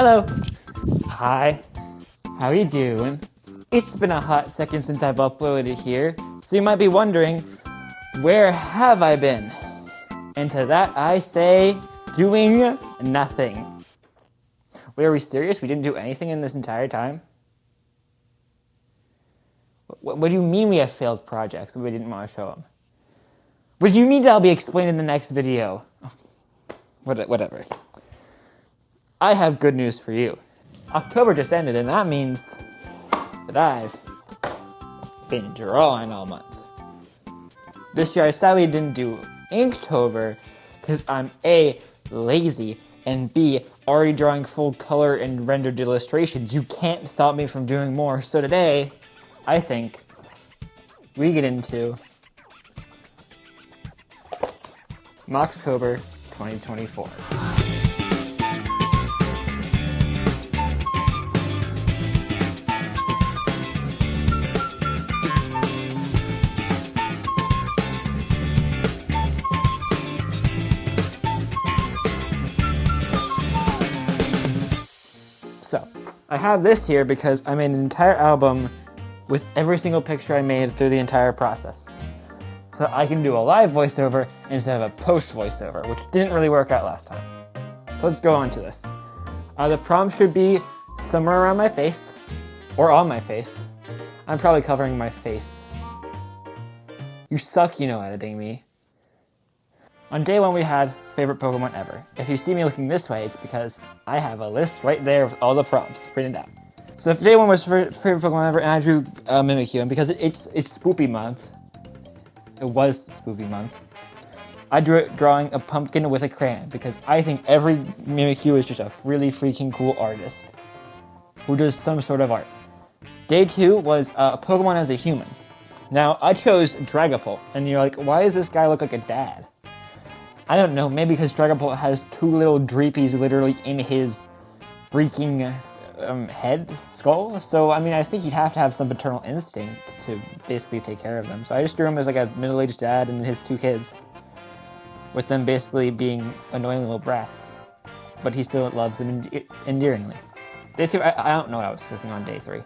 Hello. Hi. How you doing? It's been a hot second since I've uploaded here, so you might be wondering, where have I been? And to that I say, doing nothing. Wait, are we serious? We didn't do anything in this entire time? What do you mean we have failed projects and we didn't want to show them? What do you mean that'll be explained in the next video? Whatever. I have good news for you. October just ended, and that means that I've been drawing all month. This year I sadly didn't do Inktober because I'm A, lazy, and B, already drawing full color and rendered illustrations. You can't stop me from doing more. So today, I think we get into Moxtober 2024. So, I have this here because I made an entire album with every single picture I made through the entire process. So I can do a live voiceover instead of a post voiceover, which didn't really work out last time. So let's go on to this. The prompt should be somewhere around my face, or on my face. I'm probably covering my face. You suck, editing me. On day 1 we had favorite Pokemon ever. If you see me looking this way, it's because I have a list right there with all the prompts printed out. So if day 1 was favorite Pokemon ever, and I drew Mimikyu, and because it's Spoopy month, it was Spoopy month, I drew it drawing a pumpkin with a crayon, because I think every Mimikyu is just a really freaking cool artist who does some sort of art. Day 2 was Pokemon as a human. Now, I chose Dragapult, and you're like, why does this guy look like a dad? I don't know, maybe because Dragapult has 2 little Dreepies literally in his freaking head, skull. So, I think he'd have to have some paternal instinct to basically take care of them. So I just drew him as like a middle-aged dad and his 2 kids, with them basically being annoying little brats. But he still loves them endearingly. Day 3, I don't know what I was cooking on day 3.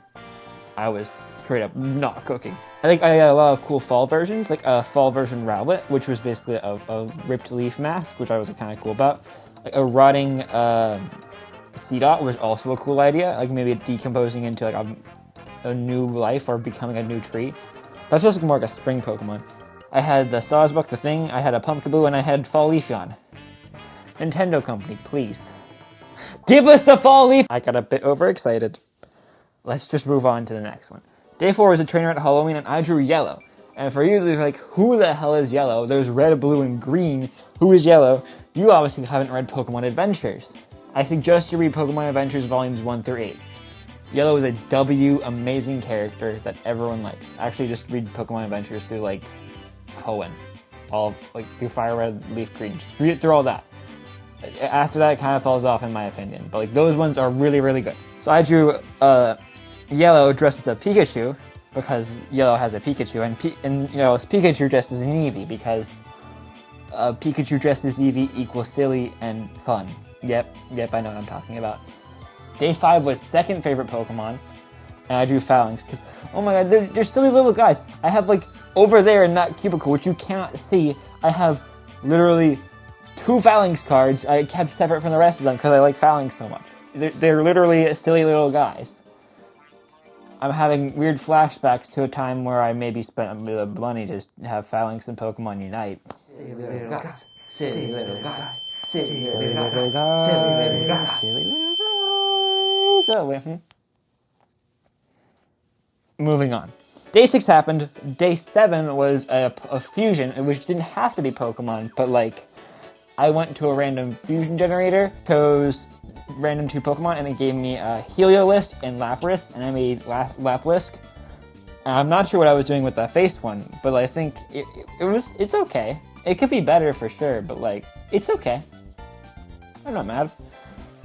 I was straight up not cooking. I think I had a lot of cool fall versions, like a fall version Rowlet, which was basically a ripped leaf mask, which I was kind of cool about. Like a rotting Seedot was also a cool idea, like maybe decomposing into like a new life or becoming a new tree. But it feels like more like a spring Pokemon. I had the Sawsbuck, the Thing, I had a Pumpkaboo, and I had Fall Leafeon. Nintendo Company, please. Give us the Fall Leaf! I got a bit overexcited. Let's just move on to the next one. Day 4 was a trainer at Halloween, and I drew yellow. And for you to be like, who the hell is yellow? There's red, blue, and green. Who is yellow? You obviously haven't read Pokemon Adventures. I suggest you read Pokemon Adventures Volumes 1 through 8. Yellow is a amazing character that everyone likes. Actually, just read Pokemon Adventures through, Hoenn. Through Fire Red, Leaf Green. Just read it through all that. After that, it kind of falls off, in my opinion. But, those ones are really, really good. So I drew, Yellow dressed as a Pikachu, because Yellow has a Pikachu, and it's Pikachu dressed as an Eevee, because Pikachu dressed as Eevee equals silly and fun. Yep, I know what I'm talking about. Day 5 was second favorite Pokemon, and I drew Phalanx, because, oh my god, they're silly little guys. I have, over there in that cubicle, which you cannot see, I have literally 2 Phalanx cards I kept separate from the rest of them, because I like Phalanx so much. They're literally silly little guys. I'm having weird flashbacks to a time where I maybe spent a bit of money to have Phalanx and Pokemon unite. Silly little guys. Silly little guys. Silly little guys. Silly little guys. Silly little guys. Oh, moving on. Day 6 happened. Day 7 was a fusion, which didn't have to be Pokemon, but I went to a random fusion generator, chose random 2 Pokemon, and it gave me a Heliolisk and Lapras, and I made Laplisk. And I'm not sure what I was doing with that face one, but I think it's okay. It could be better for sure, but it's okay. I'm not mad.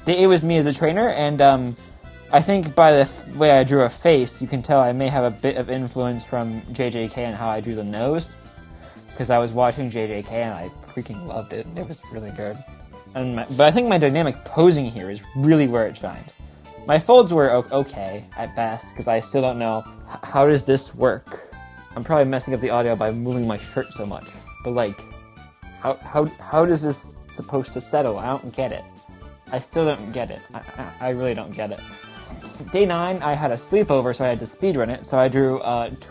Day 8 was me as a trainer, and I think by the way I drew a face, you can tell I may have a bit of influence from JJK and how I drew the nose. Because I was watching JJK and I freaking loved it. It was really good. But I think my dynamic posing here is really where it shined. My folds were okay at best, because I still don't know how does this work. I'm probably messing up the audio by moving my shirt so much. But like, how does this supposed to settle? I don't get it. I still don't get it. I really don't get it. Day 9, I had a sleepover, so I had to speedrun it. So I drew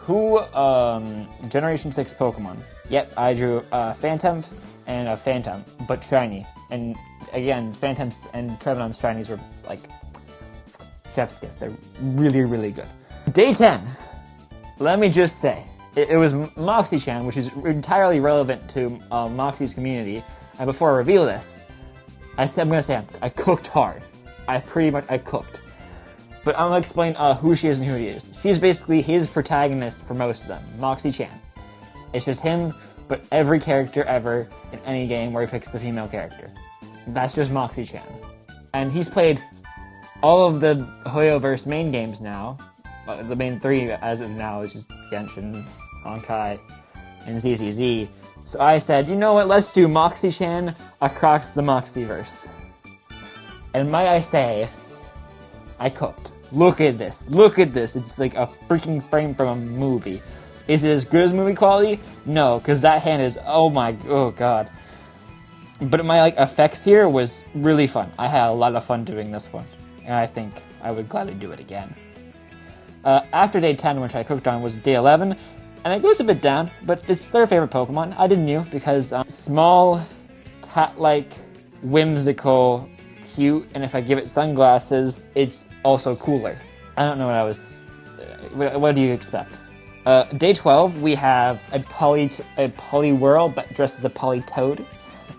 2 Generation 6 Pokemon. Yep, I drew a Phantom and a Phantom, but shiny. And again, Phantoms and Trevenant's shinies were like chef's kiss. They're really, really good. Day 10, let me just say, it was Moxie-chan, which is entirely relevant to Moxie's community. And before I reveal this, I'm going to say I cooked hard. I cooked. But I'm going to explain who she is and who he is. She's basically his protagonist for most of them, Moxie-chan. It's just him, but every character ever in any game where he picks the female character. That's just Moxie-chan. And he's played all of the Hoyoverse main games now. The main 3 as of now is just Genshin, Honkai, and ZZZ. So I said, you know what, let's do Moxie-chan across the Moxieverse. And might I say, I cooked. Look at this. Look at this. It's like a freaking frame from a movie. Is it as good as movie quality? No, because that hand is, oh god. But my effects here was really fun. I had a lot of fun doing this one. And I think I would gladly do it again. After day 10, which I cooked on, was day 11. And it goes a bit down, but it's their favorite Pokemon. I did Mew because small, cat-like, whimsical, cute, and if I give it sunglasses, it's also cooler. I don't know what I was... What do you expect? Day 12, we have a Poliwhirl, but dressed as a Politoed.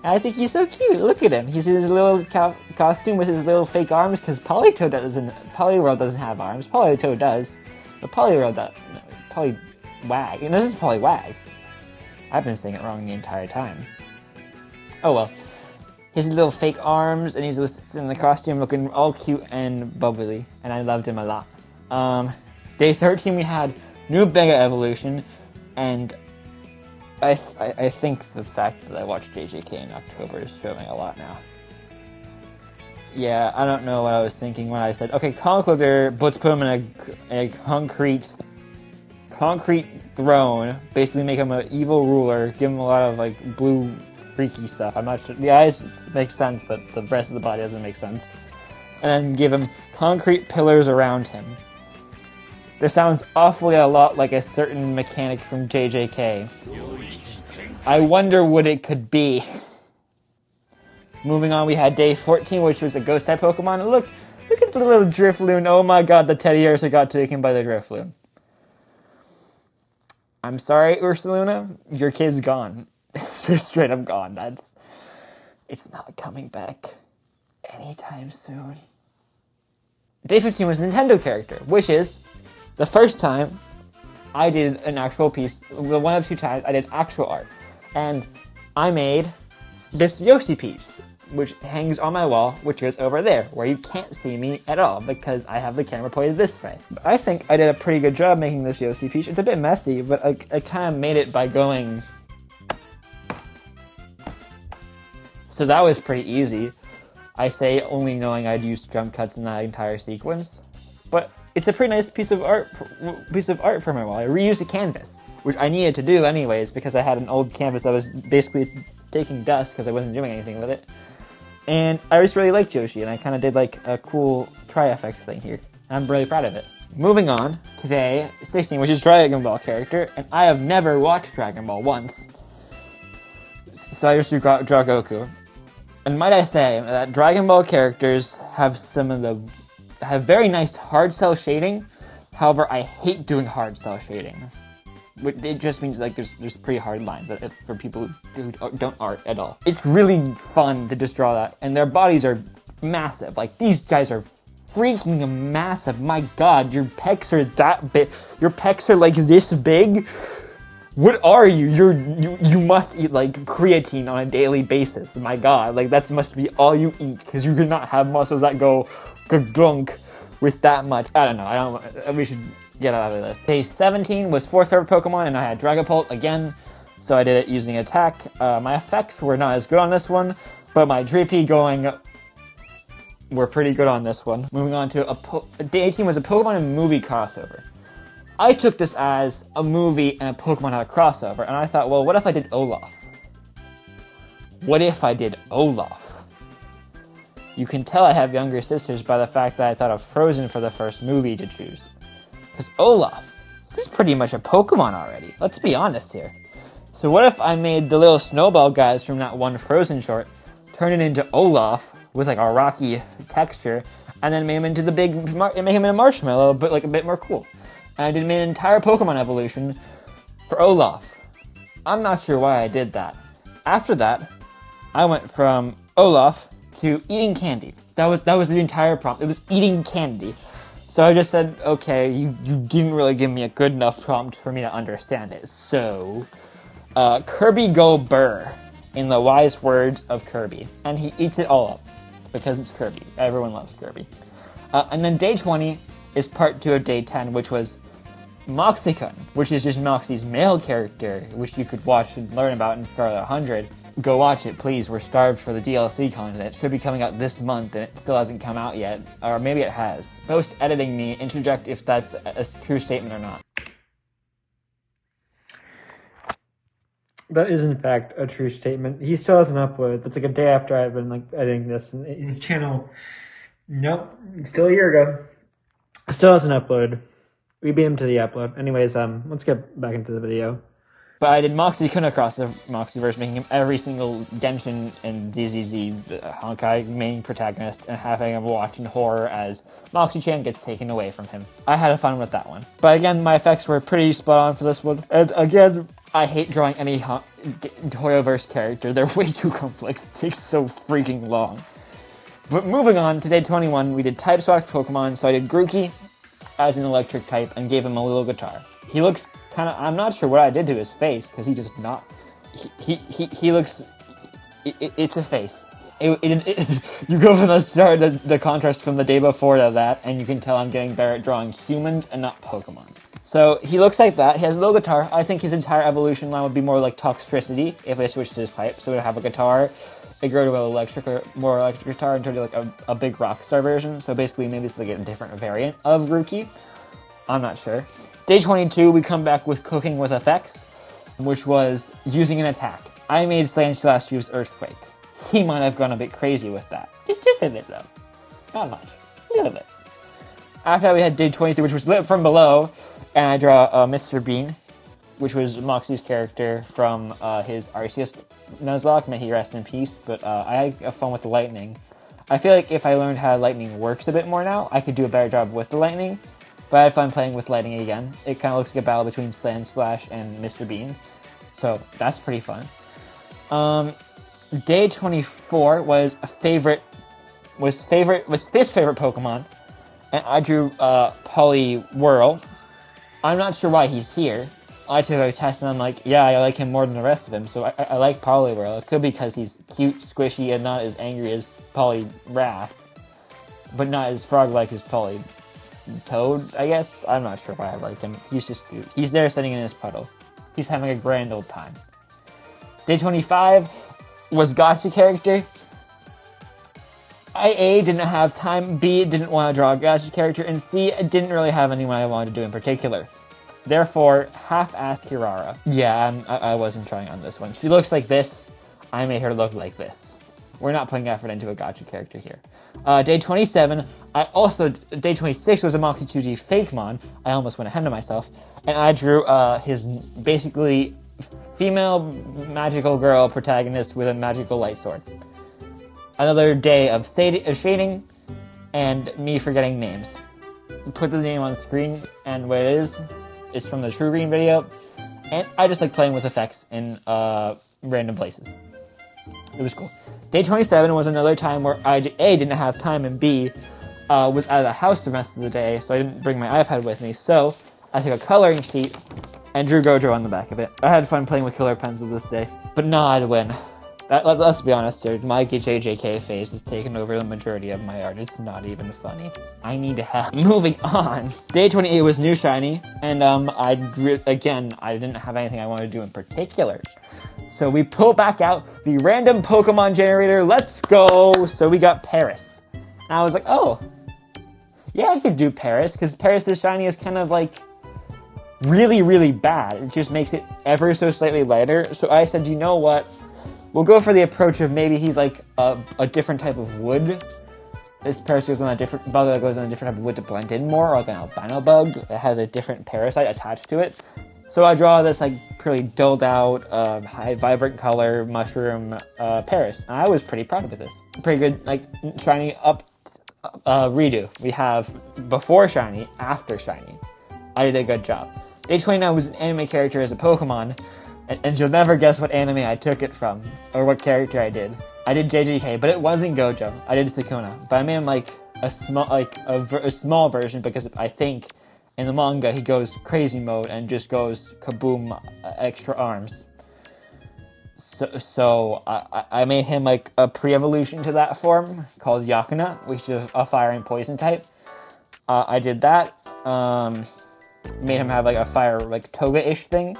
And I think he's so cute. Look at him. He's in his little costume with his little fake arms, because Poliwhirl doesn't have arms. Politoed does. But Poliwhirl does. Poliwag. And this is Poliwag. I've been saying it wrong the entire time. Oh well. His little fake arms, and he's just in the costume looking all cute and bubbly, and I loved him a lot. Day 13 we had new Mega Evolution, and I think the fact that I watched JJK in October is showing a lot now. Yeah, I don't know what I was thinking when I said, okay, Conkeldurr, let's put him in a concrete throne, basically make him an evil ruler, give him a lot of blue freaky stuff. I'm not sure. The eyes make sense, but the rest of the body doesn't make sense. And then give him concrete pillars around him. This sounds awfully a lot like a certain mechanic from JJK. I wonder what it could be. Moving on, we had day 14, which was a ghost type Pokemon. Look at the little Drifloon. Oh my god, the teddy bears got taken by the Drifloon. I'm sorry, Ursaluna, your kid's gone. It's just straight up gone. It's not coming back anytime soon. Day 15 was Nintendo character, which is the first time I did an actual piece. One of 2 times I did actual art. And I made this Yoshi piece, which hangs on my wall, which goes over there, where you can't see me at all, because I have the camera pointed this way. But I think I did a pretty good job making this Yoshi piece. It's a bit messy, but I kind of made it by going... So that was pretty easy. I say only knowing I'd used jump cuts in that entire sequence. But it's a pretty nice piece of art for my wall. I reused a canvas, which I needed to do anyways, because I had an old canvas that was basically taking dust because I wasn't doing anything with it. And I just really liked Yoshi, and I kind of did a cool tri-effect thing here. I'm really proud of it. Moving on, today, 16, which is Dragon Ball character, and I have never watched Dragon Ball once. So I just draw Goku. And might I say that Dragon Ball characters have have very nice hard cell shading. However, I hate doing hard cell shading. It just means there's pretty hard lines for people who don't art at all. It's really fun to just draw that, and their bodies are massive. These guys are freaking massive. My god, your pecs are that big. Your pecs are this big. What are you? You must eat creatine on a daily basis. My god, that must be all you eat, because you cannot have muscles that go glunk with that much. I don't know. We should get out of this. Day 17 was 4th third Pokemon, and I had Dragapult again, so I did it using attack. My effects were not as good on this one. But my Drippy going were pretty good on this one. Moving on to Day 18 was a Pokemon and movie crossover. I took this as a movie and a Pokemon had a crossover, and I thought, well, what if I did Olaf? What if I did Olaf? You can tell I have younger sisters by the fact that I thought of Frozen for the first movie to choose. Because Olaf, this is pretty much a Pokemon already. Let's be honest here. So what if I made the little snowball guys from that one Frozen short, turn it into Olaf with like a rocky texture, and then made him into make him into a marshmallow, but like a bit more cool. And I did made an entire Pokemon evolution for Olaf. I'm not sure why I did that. After that, I went from Olaf to eating candy. That was the entire prompt. It was eating candy. So I just said, okay, you didn't really give me a good enough prompt for me to understand it. So, Kirby go burr, in the wise words of Kirby. And he eats it all up, because it's Kirby. Everyone loves Kirby. And then Day 20 is part 2 of Day 10, which was Moxicon, which is just Moxie's male character, which you could watch and learn about in Scarlet 100. Go watch it, please. We're starved for the DLC content. It should be coming out this month, and it still hasn't come out yet. Or maybe it has. Post-editing me, interject if that's a true statement or not. That is, in fact, a true statement. He still hasn't uploaded. That's like a day after I've been editing this. And his channel, nope, still a year ago. Still hasn't uploaded. We beat him to the upload. Anyways, let's get back into the video. But I did Moxie across the Moxieverse, making him every single Genshin and ZZZ Honkai main protagonist, and having him watch in horror as Moxie-chan gets taken away from him. I had fun with that one. But again, my effects were pretty spot on for this one. And again, I hate drawing any Toyoverse character. They're way too complex. It takes so freaking long. But moving on to Day 21, we did Type Swap Pokemon, so I did Grookey as an electric type and gave him a little guitar. He looks kind of, I'm not sure what I did to his face, because he just not, he looks, it's a face. You go from the contrast from the day before to that, and you can tell I'm getting better at drawing humans and not Pokemon. So he looks like that. He has a little guitar. I think his entire evolution line would be more like Toxtricity if I switched to his type. So we'd have a guitar, it grow to an more electric guitar, and turn to like a big Rockstar version. So basically maybe it's like a different variant of Grookey. I'm not sure. Day 22, we come back with Cooking with Effects, which was using an attack. I made Slange use Earthquake. He might have gone a bit crazy with that. Just a bit though. Not much. A little bit. After that we had Day 23, which was lit from below, and I draw Mr. Bean, which was Moxie's character from his Arceus Nuzlocke. May he rest in peace, but I had fun with the lightning. I feel like if I learned how lightning works a bit more now, I could do a better job with the lightning. But I had fun playing with lightning again. It kind of looks like a battle between Slange and Mr. Bean. So that's pretty fun. Day 24 was fifth favorite Pokemon. And I drew Poliwhirl. I'm not sure why he's here. I took a test and I'm like, yeah, I like him more than the rest of him. So I like Poliwhirl. It could be because he's cute, squishy, and not as angry as Poliwrath. But not as frog-like as Toad, I guess. I'm not sure why I like him. He's just cute. He's there sitting in his puddle. He's having a grand old time. Day 25 was Gotcha character. A, didn't have time. B, didn't want to draw a Gotcha character. And C, didn't really have anyone I wanted to do in particular. Therefore, half-assed Kirara. Yeah, I wasn't trying on this one. She looks like this. I made her look like this. We're not putting effort into a Gotcha character here. Day 27, Day 26 was a Moxie 2G Fakemon. I almost went ahead of myself. And I drew his basically female magical girl protagonist with a magical light sword. Another day of shading and me forgetting names. Put the name on screen, and what it is, it's from the True Green video. And I just like playing with effects in random places. It was cool. Day 27 was another time where I, A, didn't have time, and B, was out of the house the rest of the day, so I didn't bring my iPad with me. So I took a coloring sheet and drew Gojo on the back of it. I had fun playing with color pencils this day. But not win. Let's be honest here, my JJK phase has taken over the majority of my art. It's not even funny. I need help. Moving on. Day 28 was New Shiny, and I drew, again, I didn't have anything I wanted to do in particular. So we pull back out the random Pokemon generator. Let's go. So we got Paris. And I was like, oh, yeah, I could do Paris, because Paris' shiny is kind of like really, really bad. It just makes it ever so slightly lighter. So I said, you know what? We'll go for the approach of maybe he's like a different type of wood. This Paris goes on a different bug that goes on a different type of wood to blend in more, like an albino bug that has a different parasite attached to it. So I draw this like pretty dulled out, high vibrant color mushroom Paris. And I was pretty proud of this. Pretty good, like shiny up redo. We have before shiny, after shiny. I did a good job. Day 29 was an anime character as a Pokemon, and you'll never guess what anime I took it from, or what character I did. I did JJK, but it wasn't Gojo. I did Sukuna, but I made him like a small version, because I think in the manga he goes crazy mode and just goes kaboom, extra arms. So I made him like a pre-evolution to that form called Yakuna, which is a fire and poison type. I did that. Made him have like a fire like toga-ish thing.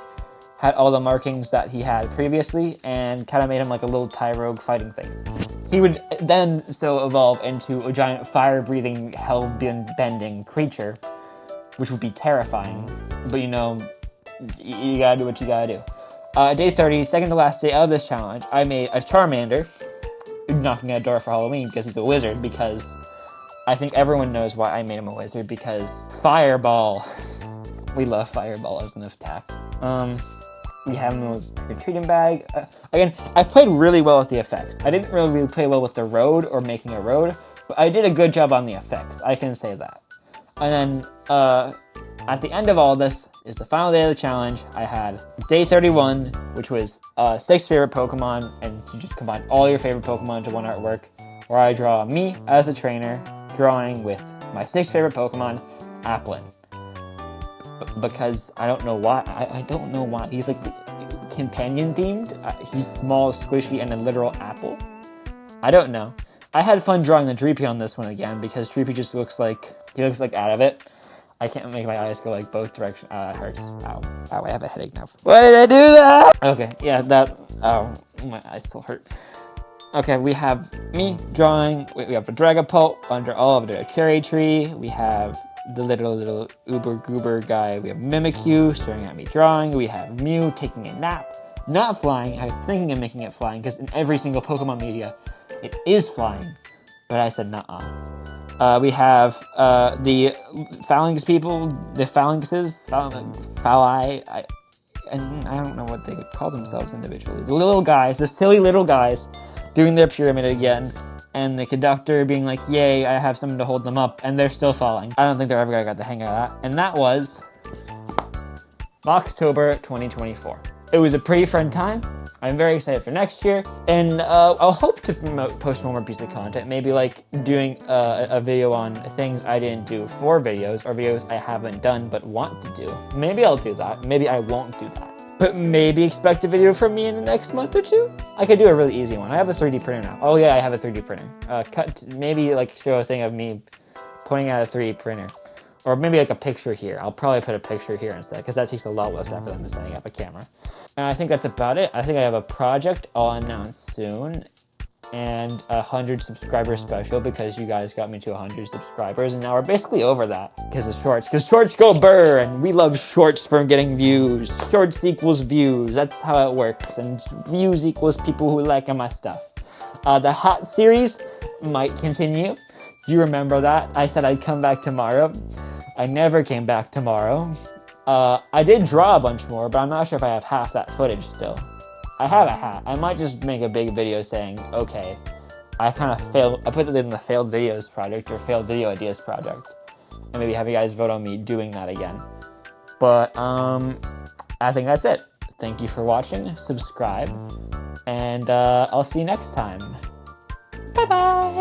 Had all the markings that he had previously, and kind of made him like a little Tyrogue fighting thing. He would then still evolve into a giant fire-breathing, hell-bending creature, which would be terrifying. But you know, you gotta do what you gotta do. Day 30, second to last day of this challenge, I made a Charmander, knocking at a door for Halloween because he's a wizard, because I think everyone knows why I made him a wizard, because Fireball. We love Fireball as an attack. We have him in his retreating bag. Again, I played really well with the effects. I didn't really play well with the road or making a road, but I did a good job on the effects. I can say that. And then, at the end of all this is the final day of the challenge. I had day 31, which was 6 favorite Pokemon, and you just combine all your favorite Pokemon into one artwork, where I draw me as a trainer, drawing with my 6 favorite Pokemon, Applin. Because I don't know why. I don't know why. He's like companion themed. He's small, squishy, and a literal apple. I don't know. I had fun drawing the Dreepy on this one again, because Dreepy just looks like out of it. I can't make my eyes go like both directions. It hurts. Ow. Ow, I have a headache now. Why did I do that? Okay, yeah, ow, my eyes still hurt. Okay, we have me drawing. We have a Dragapult under all of the cherry tree. We have the little uber goober guy. We have Mimikyu staring at me drawing. We have Mew taking a nap, not flying. I was thinking of making it flying, because in every single Pokemon media, it is flying. But I said nuh-uh. We have the Phalanx people, the Phalanxes, Phalai, and I don't know what they would call themselves individually. The little guys, the silly little guys, doing their pyramid again. And the conductor being like, yay, I have something to hold them up, and they're still falling. I don't think they're ever gonna get the hang of that. And that was Moxtober 2024. It was a pretty fun time. I'm very excited for next year, and I'll hope to post one more piece of content, maybe like doing a video on things I didn't do for videos, or videos I haven't done but want to do. Maybe I'll do that. Maybe I won't do that. But maybe expect a video from me in the next month or two. I could do a really easy one. I have a 3D printer now. Oh yeah, I have a 3D printer. Maybe like show a thing of me pointing at a 3D printer. Or maybe like a picture here. I'll probably put a picture here instead, because that takes a lot less effort than setting up a camera. And I think that's about it. I think I have a project I'll announce soon. And 100 subscriber special, because you guys got me to 100 subscribers, and now we're basically over that because of shorts. Because shorts go burr, and we love shorts for getting views. Shorts equals views. That's how it works. And views equals people who like my stuff. The hot series might continue. You remember that? I said I'd come back tomorrow. I never came back tomorrow. I did draw a bunch more, but I'm not sure if I have half that footage still. I have a hat. I might just make a big video saying, okay, I kind of failed. I put it in the failed videos project, or failed video ideas project, and maybe have you guys vote on me doing that again. But I think that's it. Thank you for watching. Subscribe, and I'll see you next time. Bye bye.